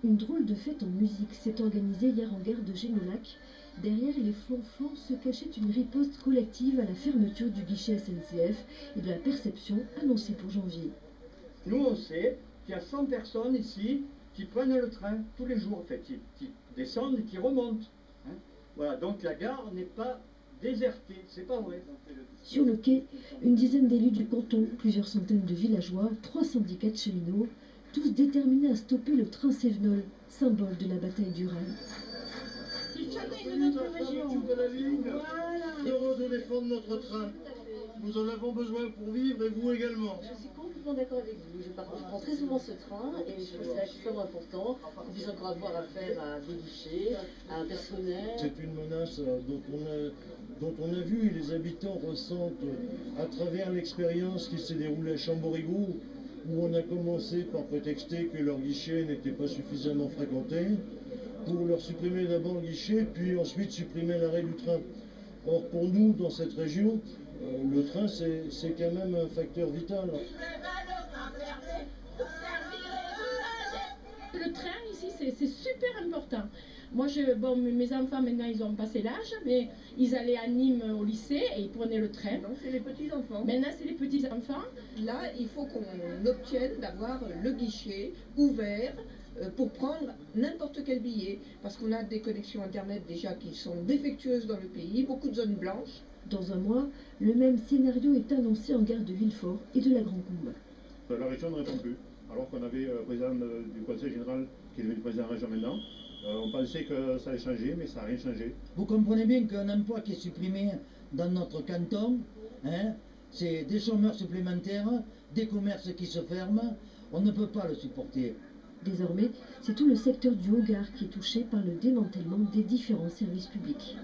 Une drôle de fête en musique s'est organisée hier en gare de Génolac. Derrière les flonflons se cachait une riposte collective à la fermeture du guichet SNCF et de la perception annoncée pour janvier. Nous, on sait qu'il y a 100 personnes ici qui prennent le train tous les jours, en fait, qui descendent et qui remontent. Hein, voilà, donc la gare n'est pas désertée, c'est pas vrai. Sur le quai, une dizaine d'élus du canton, plusieurs centaines de villageois, 3 syndicats de cheminots, tous déterminés à stopper le train Sévenol, symbole de la bataille du rail. C'est de notre région. De la ligne. Voilà. Heureux de défendre notre train. Nous en avons besoin pour vivre et vous également. Je suis complètement d'accord avec vous. Je prends très souvent ce train et je trouve ça extrêmement important. On puisse encore avoir affaire à des guichets, à un personnel. C'est une menace dont on a vu et les habitants ressentent à travers l'expérience qui s'est déroulée à Chamborigoux, où on a commencé par prétexter que leur guichet n'était pas suffisamment fréquenté, pour leur supprimer d'abord le guichet, puis ensuite supprimer l'arrêt du train. Or, pour nous, dans cette région, le train, c'est quand même un facteur vital. Le train ici, c'est super important. Moi, mes enfants, maintenant, ils ont passé l'âge, mais ils allaient à Nîmes au lycée et ils prenaient le train. Donc, c'est les petits-enfants. Maintenant, c'est les petits-enfants. Là, il faut qu'on obtienne d'avoir le guichet ouvert pour prendre n'importe quel billet, parce qu'on a des connexions Internet déjà qui sont défectueuses dans le pays, beaucoup de zones blanches. Dans un mois, le même scénario est annoncé en gare de Villefort et de la Grand Combe. La région ne répond plus, alors qu'on avait le président du Conseil général qui est devenu président de la région maintenant. On pensait que ça allait changer, mais ça n'a rien changé. Vous comprenez bien qu'un emploi qui est supprimé dans notre canton, hein, c'est des chômeurs supplémentaires, des commerces qui se ferment, on ne peut pas le supporter. Désormais, c'est tout le secteur du Haut-Gard qui est touché par le démantèlement des différents services publics.